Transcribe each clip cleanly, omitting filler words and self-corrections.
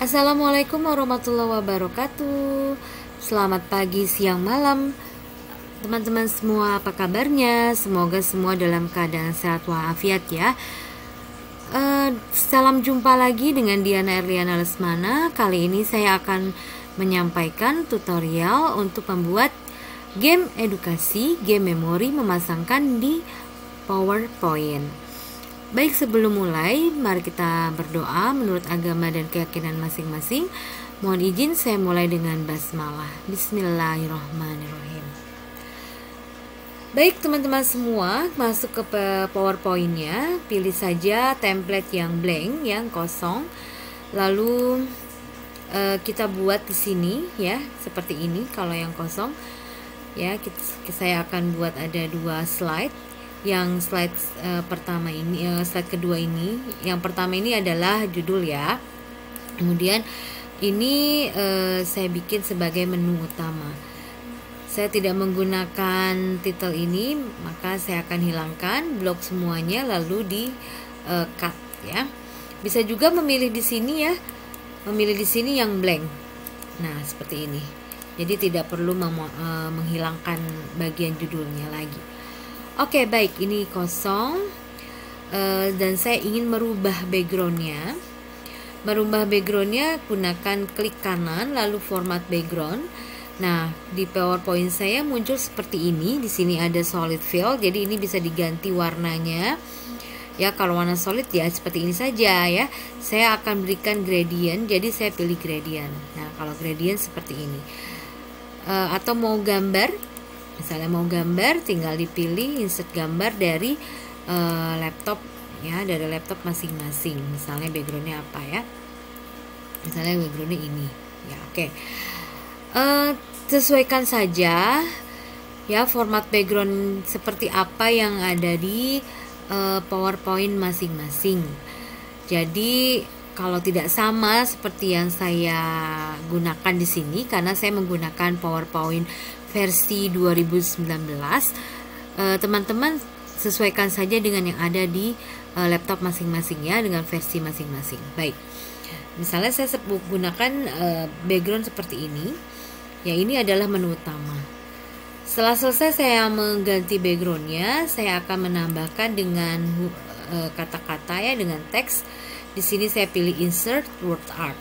Assalamualaikum warahmatullahi wabarakatuh. Selamat pagi, siang, malam teman-teman semua, apa kabarnya? Semoga semua dalam keadaan sehat walafiat ya. Salam jumpa lagi dengan Diana Erliana Lesmana. Kali ini saya akan menyampaikan tutorial untuk membuat game edukasi, game memori memasangkan di PowerPoint. Baik, sebelum mulai, mari kita berdoa menurut agama dan keyakinan masing-masing. Mohon izin saya mulai dengan basmalah. Bismillahirrahmanirrahim. Baik teman-teman semua, masuk ke PowerPoint-nya, pilih saja template yang blank, yang kosong. Lalu kita buat di sini ya, seperti ini kalau yang kosong. Ya, saya akan buat ada 2 slide. Yang slide pertama ini, slide kedua ini, yang pertama ini adalah judul ya. Kemudian ini saya bikin sebagai menu utama. Saya tidak menggunakan title ini, maka saya akan hilangkan blok semuanya lalu di cut ya. Bisa juga memilih di sini ya, memilih di sini yang blank. Nah seperti ini. Jadi tidak perlu menghilangkan bagian judulnya lagi. Oke, baik, ini kosong dan saya ingin merubah backgroundnya. Merubah backgroundnya gunakan klik kanan lalu format background. Nah, di PowerPoint saya muncul seperti ini. Di sini ada solid fill, jadi ini bisa diganti warnanya. Ya, kalau warna solid ya seperti ini saja ya. Saya akan berikan gradient, jadi saya pilih gradient. Nah, kalau gradient seperti ini. Atau mau gambar, misalnya mau gambar, tinggal dipilih insert gambar dari laptop ya, dari laptop masing-masing. Misalnya backgroundnya apa ya? Misalnya backgroundnya ini ya. Oke. Sesuaikan saja ya format background seperti apa yang ada di PowerPoint masing-masing. Jadi kalau tidak sama seperti yang saya gunakan di sini, karena saya menggunakan PowerPoint versi 2019, teman-teman sesuaikan saja dengan yang ada di laptop masing-masing ya, dengan versi masing-masing. Baik, misalnya saya gunakan background seperti ini ya, ini adalah menu utama. Setelah selesai saya mengganti backgroundnya, saya akan menambahkan dengan kata-kata ya, dengan teks. Di sini saya pilih insert word art.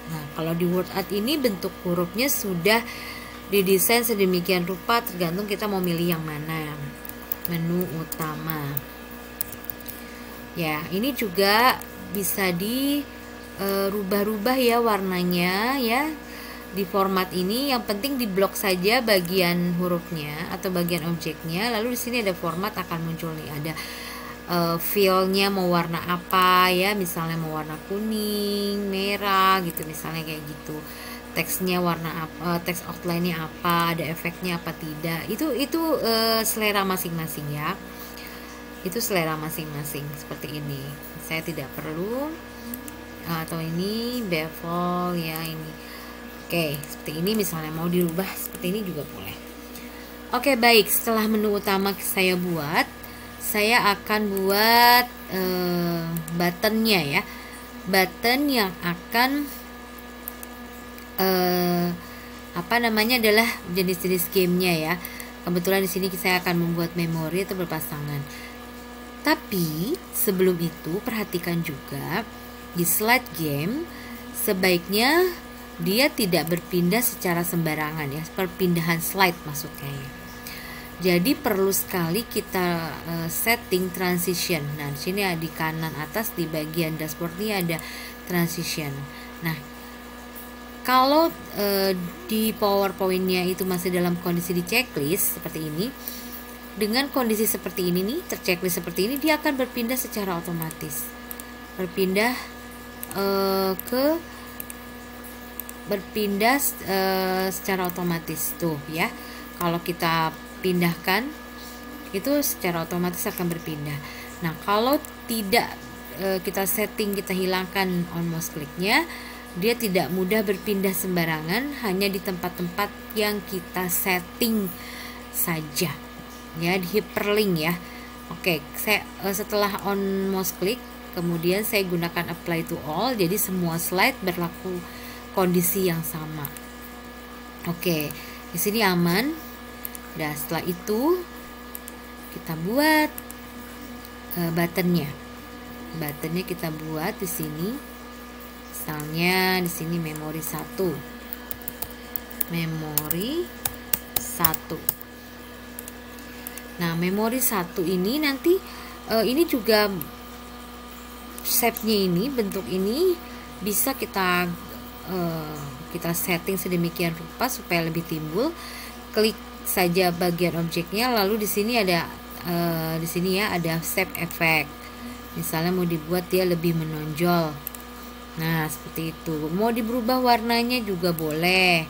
Nah, kalau di word art ini bentuk hurufnya sudah didesain sedemikian rupa, tergantung kita mau milih yang mana. Menu utama. Ya, ini juga bisa dirubah-rubah ya warnanya ya. Di format ini yang penting di blok saja bagian hurufnya atau bagian objeknya. Lalu di sini ada format akan muncul nih, ada fillnya mau warna apa ya, misalnya mau warna kuning, merah gitu, misalnya kayak gitu. Teksnya warna apa, teks outline-nya apa, ada efeknya apa tidak, itu selera masing-masing ya, itu selera masing-masing. Seperti ini saya tidak perlu, atau ini bevel ya, ini oke seperti ini. Misalnya mau dirubah seperti ini juga boleh. Oke, baik, setelah menu utama saya buat, saya akan buat buttonnya ya, button yang akan apa namanya adalah jenis-jenis gamenya ya. Kebetulan di sini saya akan membuat memori atau berpasangan. Tapi sebelum itu perhatikan juga di slide game sebaiknya dia tidak berpindah secara sembarangan ya, perpindahan slide maksudnya ya. Jadi perlu sekali kita setting transition. Nah, di sini di kanan atas di bagian dashboard ini ada transition. Nah, kalau di PowerPoint-nya itu masih dalam kondisi di checklist seperti ini, dengan kondisi seperti ini nih, terchecklist seperti ini, dia akan berpindah secara otomatis. Berpindah secara otomatis tuh ya. Kalau kita pindahkan itu secara otomatis akan berpindah. Nah, kalau tidak kita setting, kita hilangkan on mouse clicknya, dia tidak mudah berpindah sembarangan, hanya di tempat-tempat yang kita setting saja ya, di hyperlink ya. Oke, saya setelah on mouse click kemudian saya gunakan apply to all, jadi semua slide berlaku kondisi yang sama. Oke, di sini aman. Nah, setelah itu kita buat buttonnya. Buttonnya kita buat di sini. Misalnya di sini memori 1. Memori 1. Nah, memori 1 ini nanti ini juga shape-nya ini, bentuk ini bisa kita setting sedemikian rupa supaya lebih timbul. Klik saja bagian objeknya, lalu di sini ada di sini ya ada shape effect. Misalnya mau dibuat dia lebih menonjol. Nah, seperti itu. Mau diberubah warnanya juga boleh.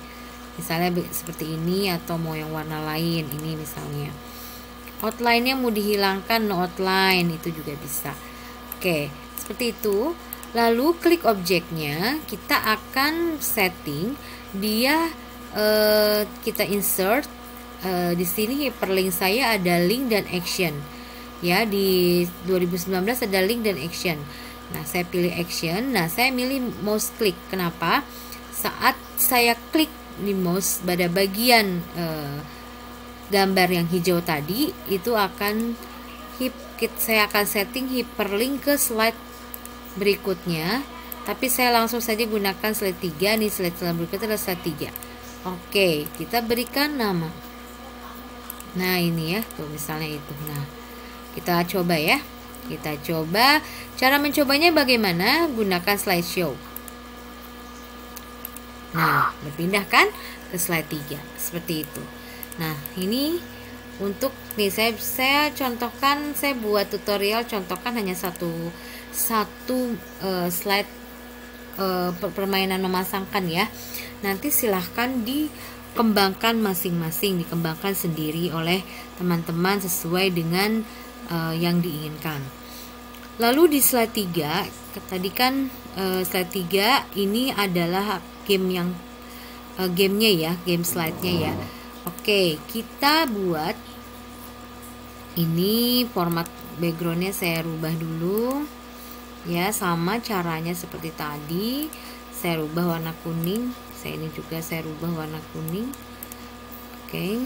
Misalnya seperti ini atau mau yang warna lain. Ini misalnya. Outline-nya mau dihilangkan, no outline, itu juga bisa. Oke, seperti itu. Lalu klik objeknya, kita akan setting dia kita insert di sini hyperlink saya ada link dan action. Ya, di 2019 ada link dan action. Nah, saya pilih action. Nah, saya milih mouse click. Kenapa? Saat saya klik di mouse pada bagian gambar yang hijau tadi, itu akan saya akan setting hyperlink ke slide berikutnya. Tapi saya langsung saja gunakan slide 3. Nih slide berikutnya adalah slide 3. Oke, kita berikan nama. Nah, ini ya, tuh misalnya itu. Nah, kita coba ya. Kita coba. Cara mencobanya bagaimana? Gunakan slideshow. Nah, berpindah kan ke slide 3. Seperti itu. Nah, ini untuk nih saya contohkan, saya buat tutorial contohkan hanya satu slide permainan memasangkan ya. Nanti silahkan dikembangkan masing-masing, dikembangkan sendiri oleh teman-teman sesuai dengan yang diinginkan. Lalu di slide 3, tadi kan slide 3 ini adalah gamenya ya, game slide-nya ya. Oke, kita buat ini format backgroundnya saya rubah dulu ya, sama caranya seperti tadi. Saya rubah warna kuning, ini juga saya rubah warna kuning. Oke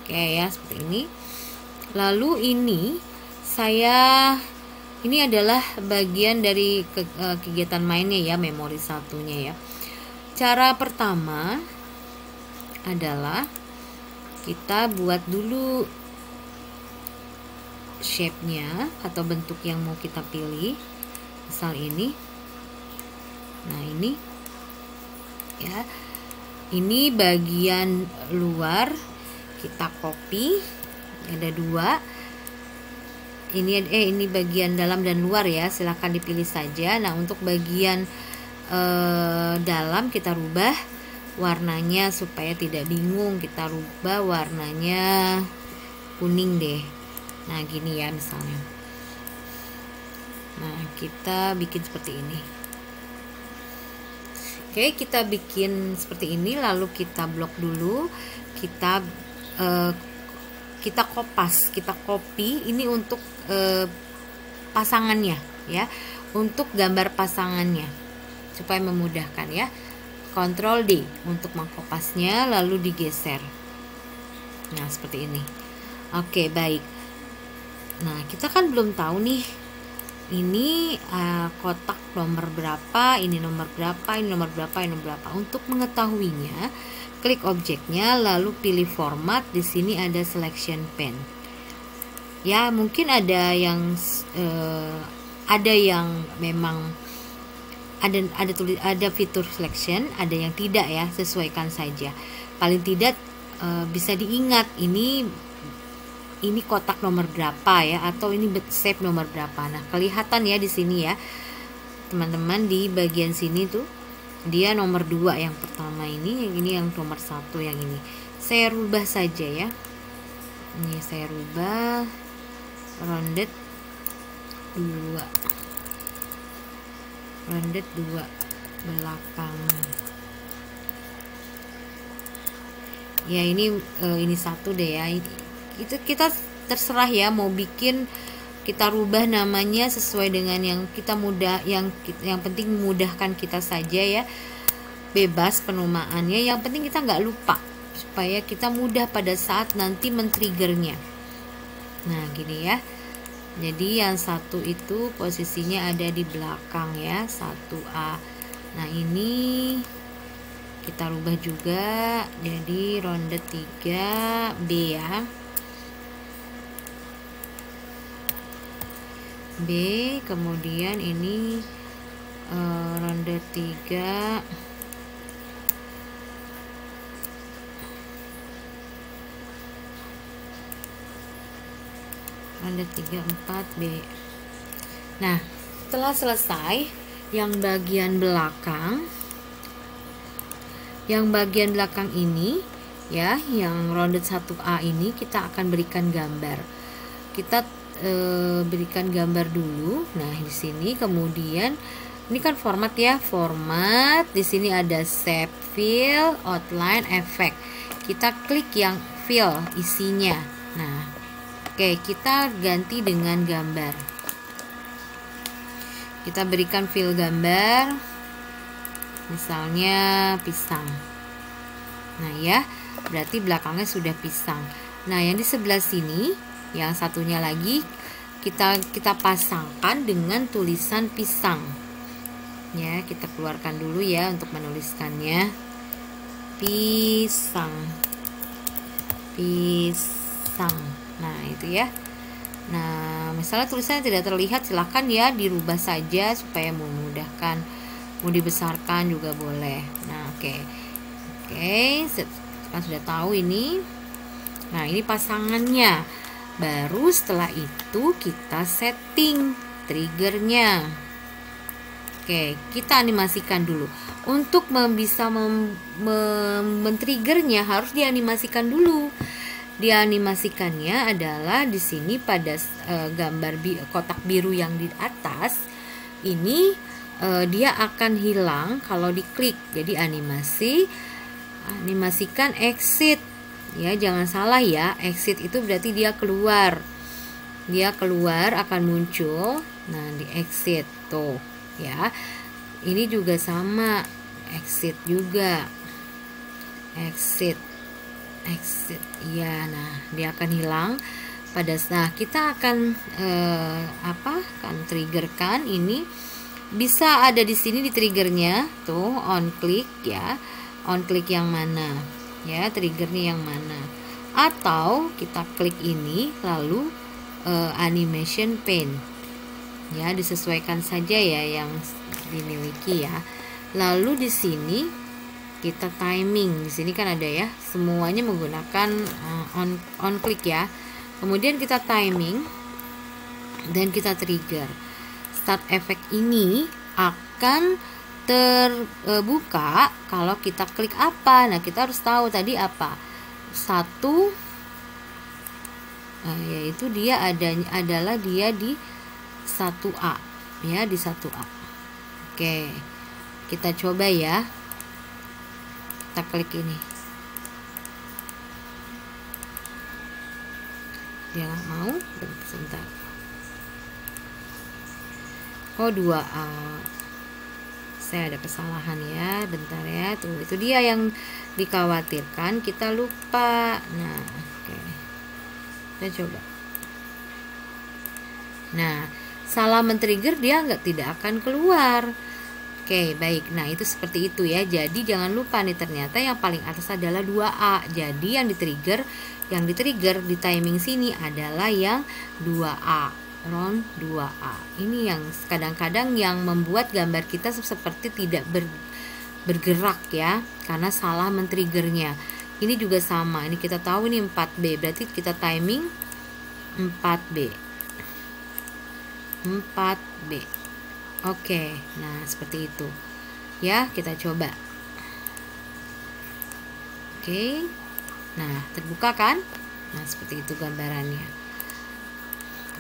ya, seperti ini. Lalu ini adalah bagian dari kegiatan mainnya ya, memori satunya ya. Cara pertama adalah kita buat dulu shape-nya atau bentuk yang mau kita pilih. Misal ini. Nah, ini ya. Ini bagian luar, kita copy. Ada 2. Ini bagian dalam dan luar ya, silahkan dipilih saja. Nah, untuk bagian dalam kita rubah warnanya supaya tidak bingung, kita rubah warnanya kuning deh. Nah, gini ya misalnya. Nah, kita bikin seperti ini. Oke, kita bikin seperti ini, lalu kita blok dulu, kita kopas, kita copy ini untuk pasangannya ya, untuk gambar pasangannya supaya memudahkan ya. Ctrl D untuk mengkopasnya, lalu digeser. Nah, seperti ini. Oke, baik. Nah, kita kan belum tahu nih, ini kotak nomor berapa, ini nomor berapa, ini nomor berapa, ini nomor berapa. Untuk mengetahuinya, klik objeknya, lalu pilih format. Di sini ada selection pen. Ya, mungkin ada yang memang ada fitur selection, ada yang tidak ya, sesuaikan saja. Paling tidak bisa diingat ini kotak nomor berapa ya, atau ini shape nomor berapa. Nah, kelihatan ya di sini ya teman-teman, di bagian sini tuh dia nomor 2 yang pertama, ini yang nomor 1 yang ini. Saya rubah saja ya, ini saya rubah rounded 2 belakang ya. Ini 1 deh ya. Itu kita terserah ya mau bikin kita rubah namanya sesuai dengan yang kita yang penting memudahkan kita saja ya, bebas penumaannya, yang penting kita nggak lupa supaya kita mudah pada saat nanti men-triggernya. Nah gini ya, jadi yang satu itu posisinya ada di belakang ya, 1A. Nah ini kita rubah juga jadi ronde 3B ya, B. Kemudian ini ronde 3 ronde 3 4B. Nah setelah selesai yang bagian belakang ini ya, yang ronde 1A ini kita akan berikan gambar. Kita berikan gambar dulu. Nah di sini kemudian ini kan format ya, format di sini ada shape, fill, outline, effect. Kita klik yang fill isinya. Nah oke, kita ganti dengan gambar. Kita berikan fill gambar, misalnya pisang. Nah ya, berarti belakangnya sudah pisang. Nah yang di sebelah sini, yang satunya lagi kita pasangkan dengan tulisan pisang. Ya, kita keluarkan dulu ya untuk menuliskannya. Pisang. Nah, itu ya. Nah, misalnya tulisannya tidak terlihat, silahkan ya dirubah saja supaya memudahkan. Mau dibesarkan juga boleh. Nah, oke, kan sudah tahu ini. Nah, ini pasangannya. Baru setelah itu kita setting triggernya. Oke, kita animasikan dulu. Untuk bisa men-triggernya harus dianimasikan dulu. Dianimasikannya adalah di sini pada gambar kotak biru yang di atas. Ini dia akan hilang kalau diklik. Jadi animasikan exit. Ya, jangan salah ya, exit itu berarti dia keluar. Dia keluar akan muncul. Nah, di exit tuh, ya. Ini juga sama, exit juga. Exit. Ya, nah, dia akan hilang nah, kita akan akan triggerkan ini. Bisa ada di sini di triggernya tuh, on click ya. On click yang mana? Ya, triggernya yang mana, atau kita klik ini lalu animation pane ya, disesuaikan saja ya yang dimiliki ya. Lalu di sini kita timing, di sini kan ada ya, semuanya menggunakan on click ya. Kemudian kita timing dan kita trigger. Start effect ini akan terbuka kalau kita klik apa. Nah, kita harus tahu tadi apa. Satu, yaitu dia adalah dia di 1A ya, di 1A. Oke, kita coba ya. Kita klik ini. Dia nggak mau, sebentar. Oh, 2A. Saya ada kesalahan ya, bentar ya. Tuh, itu dia yang dikhawatirkan, kita lupa. Nah, oke. Kita coba. Nah, salah men-trigger dia tidak akan keluar. Oke, baik. Nah, itu seperti itu ya. Jadi jangan lupa nih, ternyata yang paling atas adalah 2A. Jadi yang di-trigger di timing sini adalah yang 2A. Round 2A. Ini yang kadang-kadang yang membuat gambar kita seperti tidak bergerak ya, karena salah men-triggernya. Ini juga sama. Ini kita tahu ini 4B, berarti kita timing 4B. Oke, nah seperti itu. Ya, kita coba. Oke. Nah, terbuka kan? Nah, seperti itu gambarannya.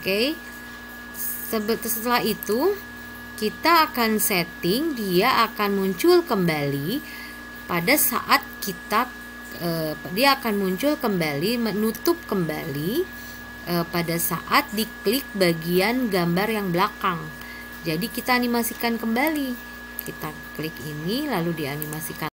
Oke. Setelah itu kita akan setting, dia akan muncul kembali pada saat kita dia akan muncul kembali, menutup kembali pada saat diklik bagian gambar yang belakang. Jadi kita animasikan kembali. Kita klik ini lalu dianimasikan